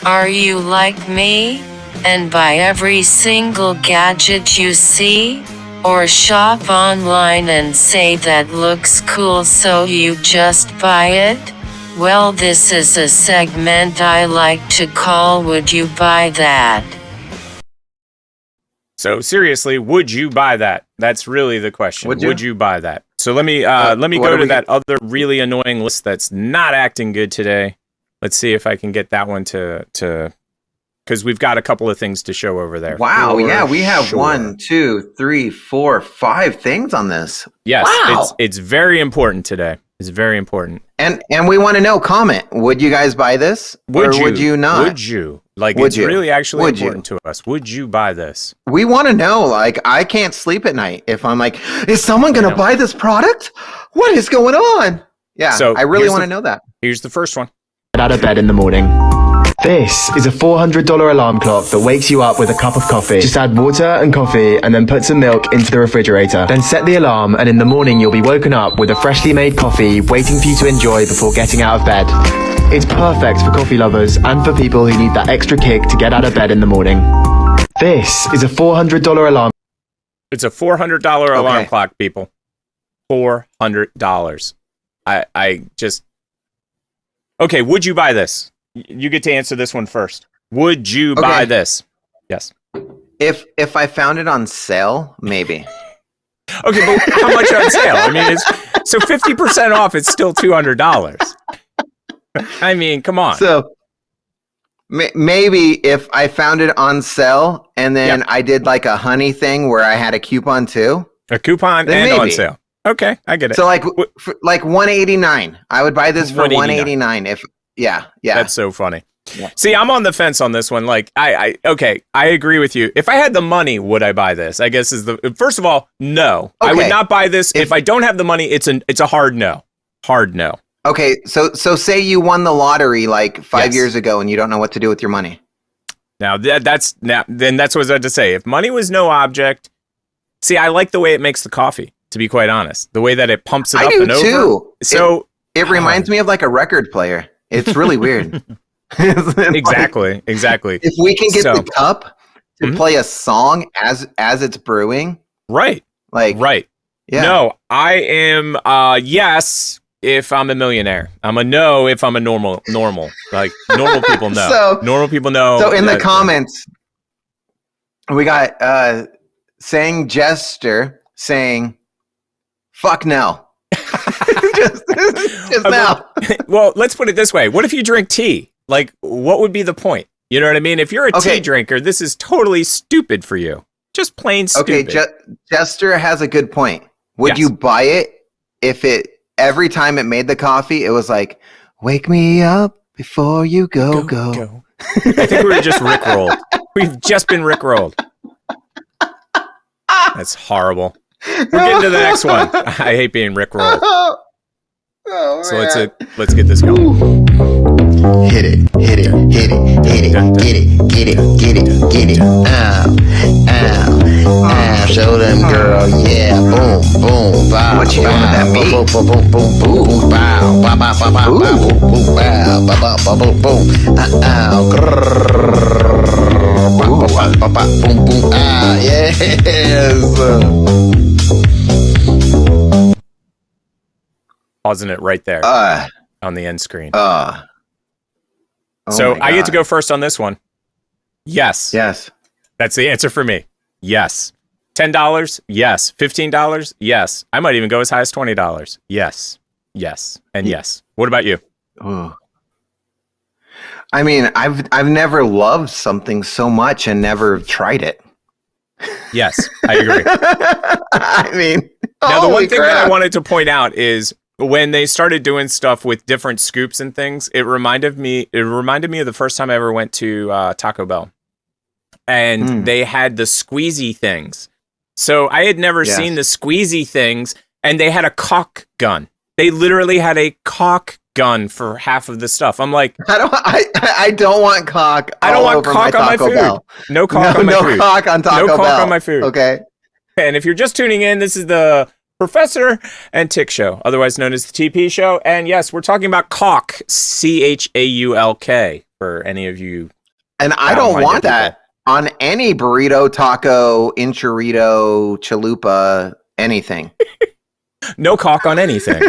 Are you like me, and buy every single gadget you see? Or shop online and say that looks cool so you just buy it? Well, this is a segment I like to call Would You Buy That? So seriously, would you buy that? That's really the question. Would you buy that? So let me go to that other really annoying list that's not acting good today. Let's see if I can get that one to because we've got a couple of things to show over there. Wow, yeah, we have 1, 2, 3, 4, 5 things on this. Yes, wow. It's very important today. It's very important. And we want to know, comment, would you guys buy this? Would you not? Would you? It's really actually important to us. Would you buy this? We want to know. Like, I can't sleep at night if I'm like, is someone going to buy this product? What is going on? Yeah, so I really want to know that. Here's the first one. Get out of bed in the morning. This is a $400 alarm clock that wakes you up with a cup of coffee. Just add water and coffee and then put some milk into the refrigerator. Then set the alarm and in the morning you'll be woken up with a freshly made coffee waiting for you to enjoy before getting out of bed. It's perfect for coffee lovers and for people who need that extra kick to get out of bed in the morning. This is a $400 alarm. It's a $400 alarm clock, people. $400. I just... Okay, would you buy this? You get to answer this one first. Would you buy this? Yes. If I found it on sale, maybe. Okay, but how much on sale? I mean, so 50% off, it's still $200. I mean, come on. So maybe if I found it on sale and then I did like a honey thing where I had a coupon too. A coupon and on sale. Okay, I get it. So like $189. I would buy this for $189 if yeah. That's so funny. Yeah. See, I'm on the fence on this one. Like, I agree with you. If I had the money, would I buy this? I guess first of all, no. I would not buy this. If I don't have the money, it's a hard no. Hard no. Okay, so say you won the lottery like 5 years ago and you don't know what to do with your money. Now that's what I was about to say. If money was no object, see, I like the way it makes the coffee, to be quite honest. The way that it pumps it up and over. I do too. So it reminds me of like a record player. It's really weird. Exactly. If we can get the cup to play a song as it's brewing. Right. Right. Yeah. No, I am yes if I'm a millionaire. I'm a no if I'm a normal. Like normal people know. Normal people know. So in the comments we got saying Jester saying fuck no. just now. Well, let's put it this way. What if you drink tea? Like, what would be the point? You know what I mean? If you're a tea drinker, this is totally stupid for you. Just plain stupid. Okay, Jester has a good point. Would you buy it if every time it made the coffee, it was like, wake me up before you go. I think we were just Rickrolled. We've just been Rickrolled. That's horrible. We're getting to the next one. I hate being Rickrolled. So let's get this going. Hit it. Ow. Show them, girl. Yeah. Boom. Bow. What you doing with that beat? Boom. Bow. Boom. Yes. Pausing it right there on the end screen. So I get to go first on this one. Yes. That's the answer for me. Yes. $10? Yes. $15? Yes. I might even go as high as $20. Yes. And yes. What about you? I mean, I've never loved something so much and never tried it. Yes, I agree. I mean, now the one thing that I wanted to point out is when they started doing stuff with different scoops and things, it reminded me of the first time I ever went to Taco Bell. And they had the squeezy things. So I had never seen the squeezy things, and they had a caulk gun. They literally had a caulk gun for half of the stuff. I'm like, I don't want caulk. I don't want caulk on my food. Bell. No caulk on my food. No caulk on Taco Bell. No caulk on my food. Okay. And if you're just tuning in, this is the Professor and Tick Show, otherwise known as the TP Show. And yes, we're talking about caulk, CHAULK, for any of you And I don't want that on any burrito, taco, enchilada, chalupa, anything. No caulk on anything.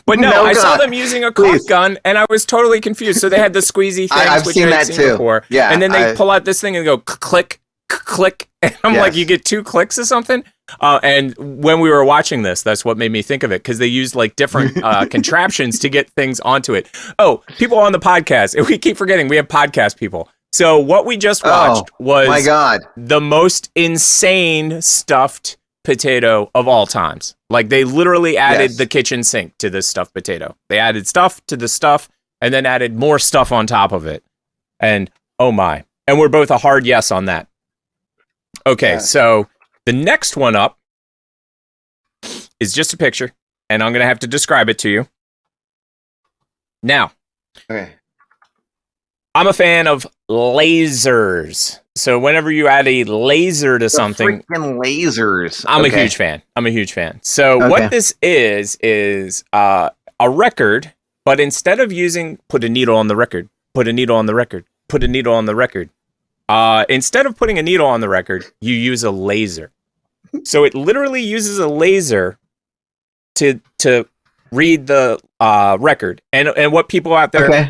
But no, I saw them using a caulk gun, and I was totally confused. So they had the squeezy things, I've which seen I that had too. seen before. Yeah, and then they pull out this thing and go click, click. And I'm like, you get 2 clicks or something? And when we were watching this, that's what made me think of it, because they used like different contraptions to get things onto it. Oh, people on the podcast, we keep forgetting we have podcast people. So what we just watched was my God, the most insane stuffed potato of all times. Like they literally added the kitchen sink to this stuffed potato. They added stuff to the stuff and then added more stuff on top of it. And oh my. And we're both a hard yes on that. Okay, so the next one up is just a picture, and I'm going to have to describe it to you. Now, I'm a fan of lasers. So whenever you add a laser to something, freaking lasers. I'm a huge fan. So what this is a record, but instead of using put a needle on the record, put a needle on the record, put a needle on the record. Instead of putting a needle on the record, you use a laser. So it literally uses a laser to read the record. And what people out there,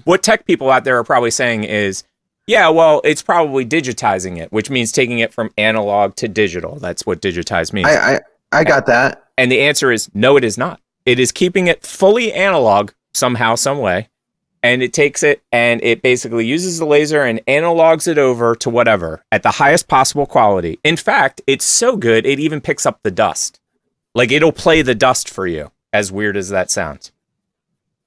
what tech people out there are probably saying is, yeah, well, it's probably digitizing it, which means taking it from analog to digital. That's what digitize means. I got that. And the answer is no, it is not. It is keeping it fully analog somehow, some way. And it takes it and it basically uses the laser and analogs it over to whatever at the highest possible quality. In fact, it's so good, it even picks up the dust. Like it'll play the dust for you, as weird as that sounds.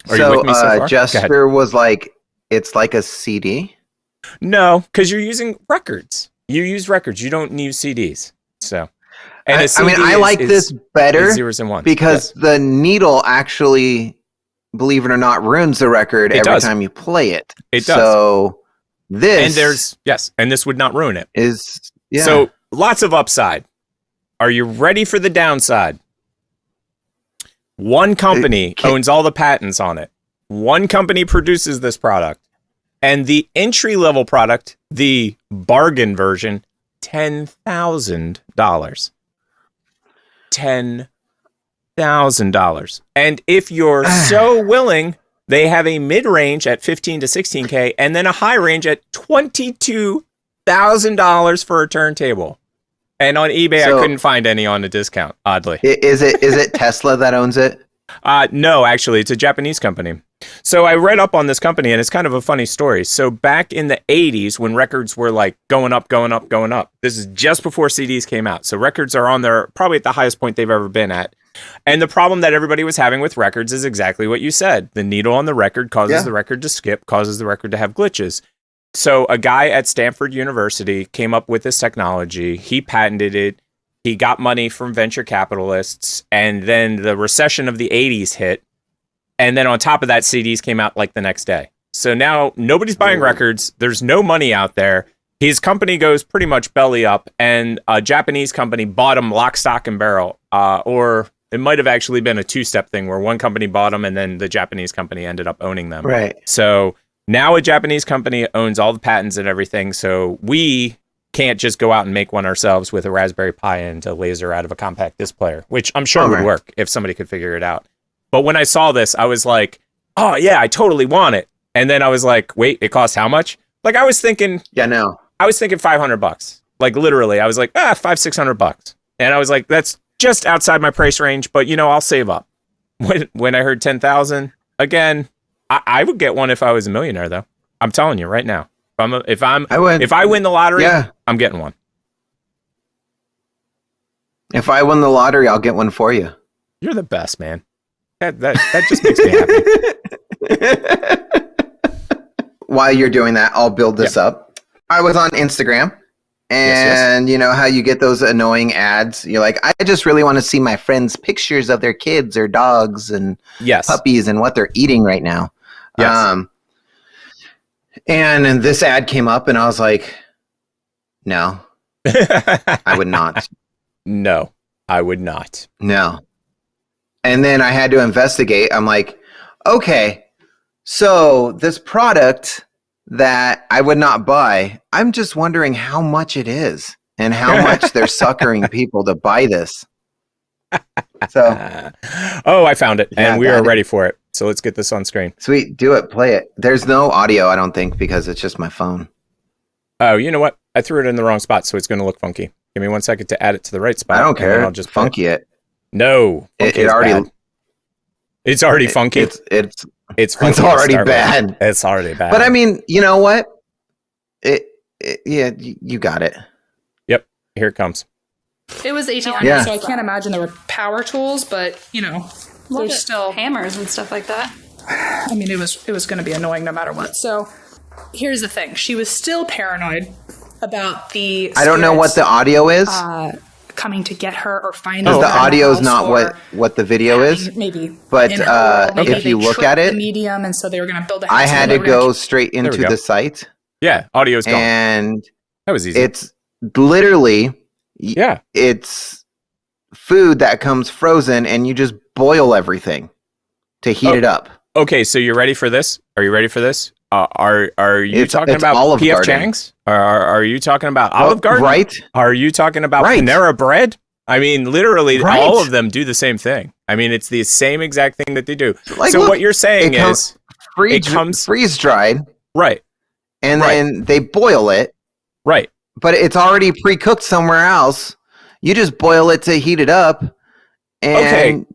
Are you with me so far? Jester was like, it's like a CD? No, because you're using records. You use records. You don't use CDs. So, and I like this better zeros and ones because the needle actually, believe it or not, ruins the record every time you play it. It does. So this and this would not ruin it. Yeah. So lots of upside. Are you ready for the downside? One company owns all the patents on it. One company produces this product. And the entry-level product, the bargain version, $10,000. $10,000. And if you're so willing, they have a mid-range at $15 to $16K and then a high range at $22,000 for a turntable. And on eBay, I couldn't find any on a discount, oddly. Is it Tesla that owns it? No, actually, it's a Japanese company. So I read up on this company, and it's kind of a funny story. So back in the 80s, when records were like going up, this is just before CDs came out. So records are on their probably at the highest point they've ever been at. And the problem that everybody was having with records is exactly what you said. The needle on the record causes the record to skip, causes the record to have glitches. So a guy at Stanford University came up with this technology. He patented it. He got money from venture capitalists. And then the recession of the 80s hit. And then on top of that, CDs came out like the next day. So now nobody's buying records. There's no money out there. His company goes pretty much belly up. And a Japanese company bought him lock, stock, and barrel. Or it might have actually been a two-step thing where one company bought them and then the Japanese company ended up owning them. Right. So now a Japanese company owns all the patents and everything. So we can't just go out and make one ourselves with a Raspberry Pi and a laser out of a compact disc player, which I'm sure would work if somebody could figure it out. But when I saw this, I was like, oh, yeah, I totally want it. And then I was like, wait, it costs how much? Like, I was thinking... Yeah, no. I was thinking $500. Like, literally, I was like, $500-$600. And I was like, that's just outside my price range, but, I'll save up. When I heard 10,000, again, I would get one if I was a millionaire, though. I'm telling you right now. If I win the lottery, I'm getting one. If I win the lottery, I'll get one for you. You're the best, man. That just makes me happy. While you're doing that, I'll build this up. I was on Instagram, and you know how you get those annoying ads? You're like, I just really want to see my friends' pictures of their kids or dogs and puppies and what they're eating right now. Yes. And this ad came up, and I was like, no, I would not. No, I would not. No. And then I had to investigate. I'm like, okay, so this product that I would not buy. I'm just wondering how much it is and how much they're suckering people to buy this. So, I found it, Yeah, and we are got it. ready for it. So let's get this on screen. sweet, do it, play it. There's no audio, I don't think, because it's just my phone. Oh, you know what? I threw it in the wrong spot, so it's going to look funky. Give me 1 second to add it to the right spot. I don't and then care. I'll just Funky it. No, funky It is already. bad. It's already funky. It's funky to already start with. bad. It's already bad. But I mean, you know what? Yeah, you got it. Yep, here it comes. It was 1800, Yeah. so I can't imagine there were power tools, but there's still hammers and stuff like that. I mean, it was going to be annoying no matter what. So here's the thing: she was still paranoid about the. I don't know what the audio is. Coming to get her or finding. Because the her in audio is house, not or what the video is. maybe. But in her world, maybe if you they look tricked at it, the medium, and so they were going to build a house. I and had they to were gonna go straight There we into go. the site, Yeah, audio's gone. and That was easy. it's literally Yeah. it's food that comes frozen, and you just boil everything to heat it up. Okay, so you're ready for this? Are you ready for this? Are you talking it's about Olive P.F. Garden. Chang's? Are you talking about Olive Garden? Right? Are you talking about Right. Panera Bread? I mean, literally, Right. all of them do the same thing. I mean, it's the same exact thing that they do. Like, so look, what you're saying it is, it comes freeze dried, right, and Right. then they boil it, right. but it's already pre-cooked somewhere else. You just boil it to heat it up, and Okay.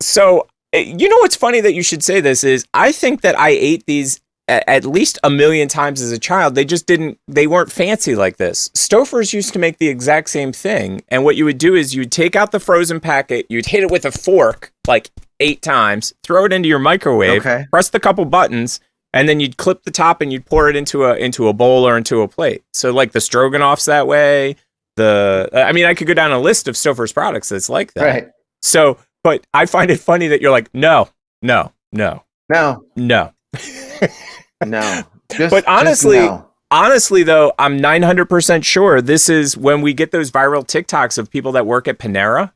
So, you know what's funny that you should say this is I think that I ate these at least a million times as a child. They weren't fancy like this. Stouffer's used to make the exact same thing. And what you would do is you'd take out the frozen packet, you'd hit it with a fork like 8 times, throw it into your microwave, Okay. press the couple buttons, and then you'd clip the top and you'd pour it into a bowl or into a plate. So like the Stroganoff's that way. I mean, I could go down a list of Stouffer's products that's like that. right? So, but I find it funny that you're like, no. No, no. But honestly- no. Honestly, though, I'm 900% sure this is when we get those viral TikToks of people that work at Panera.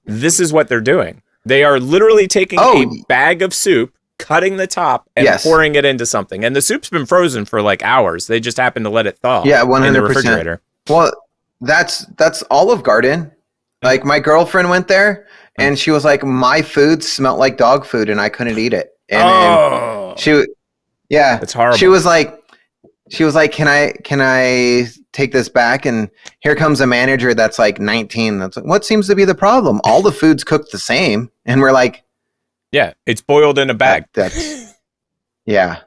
This is what they're doing. They are literally taking a bag of soup, cutting the top, and Yes. pouring it into something. And the soup's been frozen for like hours. They just happen to let it thaw Yeah, in the 100%. refrigerator. Well, that's Olive Garden. Like my girlfriend went there, and she was like, "My food smelled like dog food, and I couldn't eat it." And then That's horrible. She was like, "Can I take this back?" And here comes a manager that's like 19. That's like, "What seems to be the problem? All the food's cooked the same." And we're like, Yeah, it's boiled in a bag. That's yeah.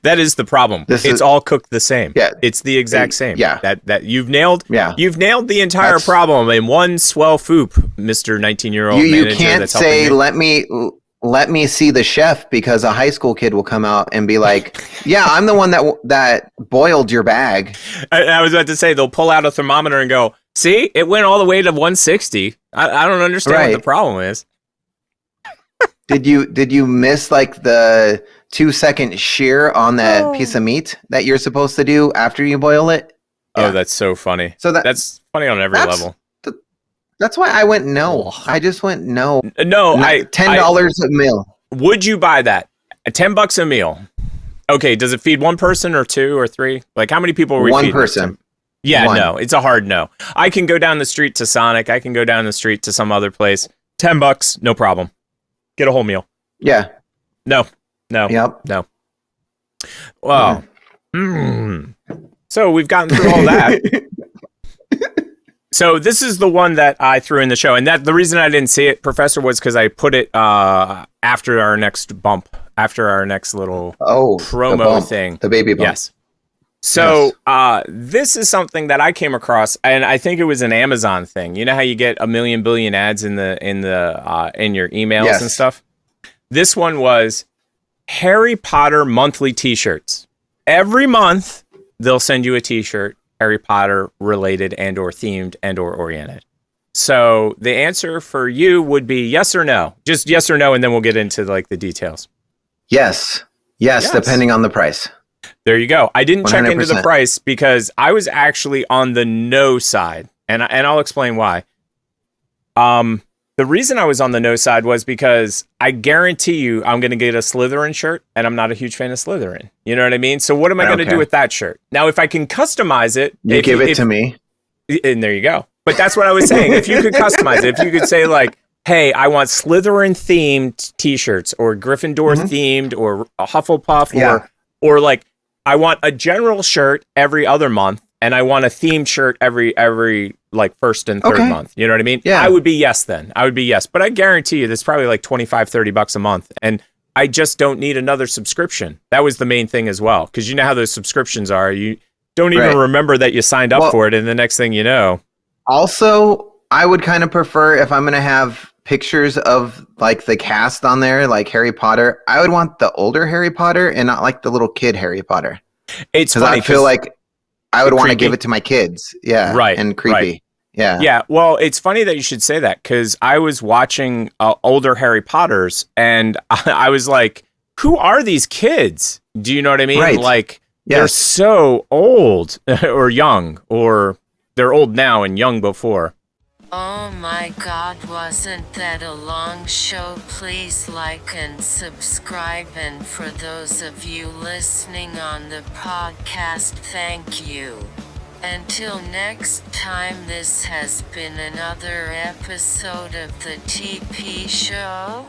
That is the problem. It's all cooked the same. Yeah. It's the exact same. Yeah. That you've nailed. Yeah. You've nailed the entire That's- problem in one swell foop, Mr. 19-year-old You manager can't that's helping say you. let me see the chef, because a high school kid will come out and be like, "Yeah, I'm the one that boiled your bag." I was about to say they'll pull out a thermometer and go, "See, it went all the way to 160." I don't understand what Right. the problem is. Did you miss like the 2-second shear on that piece of meat that you're supposed to do after you boil it? Oh, Yeah. that's so funny. So That's funny on every that's- level. That's why I went no. I just went no. No, $10 a meal. Would you buy that? $10 a meal. Okay, does it feed one person or 2 or 3? Like how many people are we One feeding? person. Yeah, One. no, it's a hard no. I can go down the street to Sonic. I can go down the street to some other place. $10, no problem. Get a whole meal. Yeah. No. Yep. No. Well, so we've gotten through all that. So this is the one that I threw in the show, and that the reason I didn't see it, Professor, was because I put it after our next bump, after our next little promo the bump, thing, the baby bump. Yes. So this is something that I came across, and I think it was an Amazon thing. You know how you get a million billion ads in your emails Yes. and stuff. This one was Harry Potter monthly T-shirts. Every month they'll send you a T-shirt, Harry Potter related and or themed and or oriented. So the answer for you would be yes or no. Just yes or no, and then we'll get into like the details. Yes, depending on the price. There you go. I didn't check into the 100%. price because I was actually on the no side, and I'll explain why. The The reason I was on the no side was because I guarantee you I'm going to get a Slytherin shirt, and I'm not a huge fan of Slytherin. You know what I mean? So what am I going to do with that shirt? Now, if I can customize it... You give it to me. And there you go. But that's what I was saying. If you could customize it, if you could say like, hey, I want Slytherin themed t-shirts or Gryffindor themed or a Hufflepuff or like, I want a general shirt every other month and I want a themed shirt every like first and third month. You know what I mean? Yeah. I would be yes then. I would be yes. But I guarantee you that's probably like $25-$30 a month. And I just don't need another subscription. That was the main thing as well. Because you know how those subscriptions are. You don't even remember that you signed up for it. And the next thing you know. Also, I would kind of prefer if I'm going to have pictures of like the cast on there, like Harry Potter, I would want the older Harry Potter and not like the little kid Harry Potter. It's funny. I feel like I would want to give it to my kids. Yeah. Right. And creepy. Right. Yeah. Yeah. Well, it's funny that you should say that because I was watching older Harry Potters and I was like, who are these kids? Do you know what I mean? Right. Like they're so old or young, or they're old now and young before. Oh my god, wasn't that a long show? Please like and subscribe, and for those of you listening on the podcast, thank you. Until next time, this has been another episode of the TP Show.